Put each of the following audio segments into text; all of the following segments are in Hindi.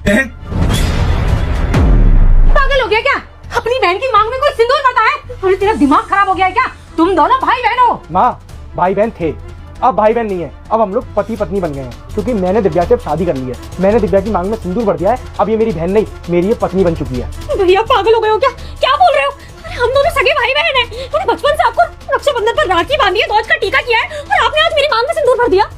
बहन पागल हो गया क्या? अपनी बहन की मांग में कोई सिंदूर भरता है? अरे तेरा दिमाग खराब हो गया है क्या? तुम दोनों भाई बहन हो। माँ, भाई बहन थे, अब भाई बहन नहीं है। अब हम लोग पति पत्नी बन गए हैं, क्योंकि मैंने दिव्या से अब शादी कर ली है। मैंने दिव्या की मांग में सिंदूर भर दिया है। अब ये मेरी बहन नहीं, मेरी ये पत्नी बन चुकी है। भैया पागल हो गए हो क्या? क्या बोल रहे हो? अरे हम दोनों सगे भाई बहन हैं। मैंने बचपन से आपको रक्षाबंधन पर राखी बांधी है, ध्वज का टीका किया है, और आपने आज मेरी मांग में सिंदूर भर दिया।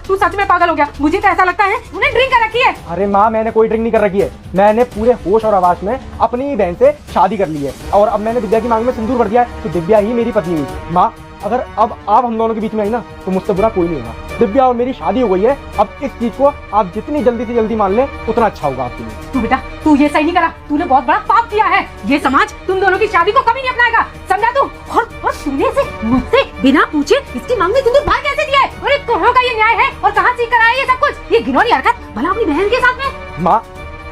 तू सच में पागल हो गया। मुझे तो ऐसा लगता है उन्हें ड्रिंक कर रखी है। अरे माँ, मैंने कोई ड्रिंक नहीं कर रखी है। मैंने पूरे होश और आवाज में अपनी ही बहन से शादी कर ली है, और अब मैंने दिव्या की मांग में सिंदूर भर दिया है, तो दिव्या ही मेरी पत्नी हुई। माँ, अगर अब आप हम दोनों के बीच में आई ना, तो मुझसे बुरा कोई नहीं होगा। दिव्या और मेरी शादी हो गई है। अब इस चीज को आप जितनी जल्दी से जल्दी मान लें, उतना अच्छा होगा आपके लिए। तू बेटा, तू ये सही नहीं करा। तूने बहुत बड़ा पाप किया है। ये समाज तुम दोनों की शादी को कभी नहीं अपनाएगा, समझा तू? और तूने से मुझसे बिना पूछे इसकी मांग में सिंदूर बाहर कैसे दिया है? और कहाँ का ये न्याय है, और कहाँ सीख कर आया ये सब कुछ? ये घिनौनी हरकत, भला अपनी बहन के साथ में। माँ,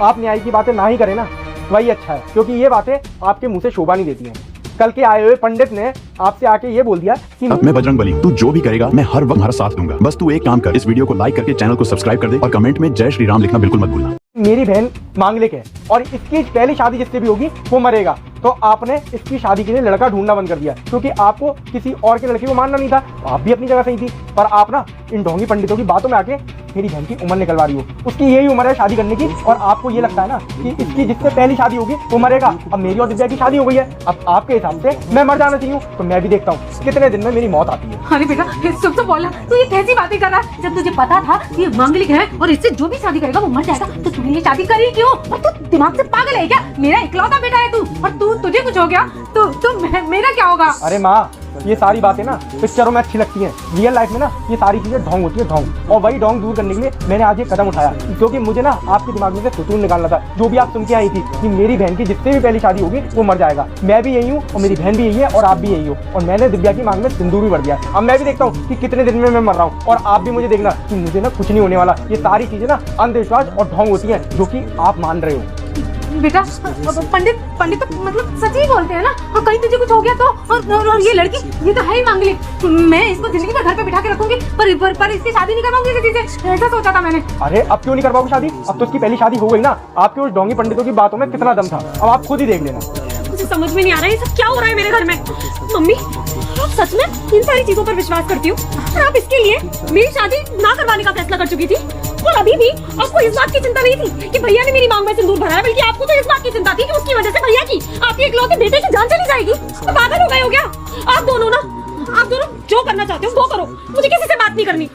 आप न्याय की बातें ना ही करें ना, वही अच्छा है, क्योंकि ये बातें आपके मुंह से शोभा नहीं देती हैं। कल के आए हुए पंडित ने आपसे आके ये बोल दिया कि मैं बजरंग बली, तू जो भी करेगा मैं हर वक्त तुम्हारा साथ दूंगा। बस तू एक काम कर, इस वीडियो को लाइक करके चैनल को सब्सक्राइब कर दे, और कमेंट में जय श्री राम लिखना बिल्कुल मत भूलना। मेरी बहन मांगलिक है, और इसकी पहली शादी जिससे भी होगी वो मरेगा। तो आपने इसकी शादी के लिए लड़का ढूंढना बंद कर दिया, क्योंकि आपको किसी और के लड़के को मानना नहीं था। आप भी अपनी जगह सही थी, पर आप ना इन ढोंगी पंडितों की बातों में आके मेरी बहन की उम्र निकलवा रही हो। उसकी यही उम्र है शादी करने की, और आपको ये लगता है ना कि इसकी जिससे पहली शादी होगी वो मरेगा। अब मेरी और दिव्या की शादी हो गई है, अब आपके हिसाब से मैं मर जाना चाहिए, तो मैं भी देखता हूँ कितने दिन में मेरी मौत आती है। अरे बेटा, सुन तो बोला, तू ये कैसी बातें कर रहा है? जब तुझे पता था कि ये मांगलिक है और इससे जो भी शादी करेगा वो मर जाएगा, तो तूने ये शादी करी क्यों? और तू दिमाग से पागल है क्या? मेरा इकलौता बेटा है तू, और तुझे कुछ हो गया तो मेरा क्या होगा? अरे माँ, ये सारी बातें ना पिक्चरों में अच्छी लगती हैं, रियल लाइफ में ना ये सारी चीजें ढोंग होती है, ढोंग। और वही ढोंग दूर करने के लिए मैंने आज ये कदम उठाया, क्योंकि मुझे ना आपके दिमाग में से सुकून निकालना था। जो भी आप सुन के आई थी कि मेरी बहन की जिससे भी पहली शादी होगी वो मर जाएगा, मैं भी यही हूँ, और मेरी बहन भी यही है, और आप भी यही हो। और मैंने दिव्या की मांग में सिंदूर भी भर दिया। अब मैं भी देखता हूँ कि कितने दिन में मैं मर रहा हूँ, और आप भी मुझे देखना कि मुझे ना कुछ नहीं होने वाला। ये सारी चीजें ना अंधविश्वास और ढोंग होती है, जो कि आप मान रहे हो। बेटा, पंडित तो मतलब सच ही बोलते हैं ना? और कहीं तुझे कुछ हो गया तो? और ये लड़की, ये तो है ही मांगलिक। मैं इसको जिंदगी भर घर पे बिठा के रखूंगी, पर इसकी शादी नहीं करवाऊंगी किसी से, ऐसा सोचा था मैंने। अरे अब क्यों नहीं करवाओगे शादी? अब तो उसकी पहली शादी हो गई ना। आपके उस ढोंगी पंडितों की बातों में कितना दम था, अब आप खुद ही देख लेना। मुझे समझ में नहीं आ रहा है ये सब क्या हो रहा है मेरे घर में। मम्मी, आप सच में इन सारी चीजों पर विश्वास करती हो, और आप इसके लिए मेरी शादी ना करवाने का फैसला कर चुकी थी, और अभी भी आपको इस बात की चिंता नहीं थी कि भैया ने मेरी मांग में सिंदूर भरा है, बल्कि आपको तो इस बात की चिंता थी कि उसकी वजह से भैया की, आपके इकलौते बेटे की जान चली जाएगी। तो पागल हो गए हो क्या आप दोनों? ना आप दोनों जो करना चाहते हो वो करो, मुझे किसी से बात नहीं करनी।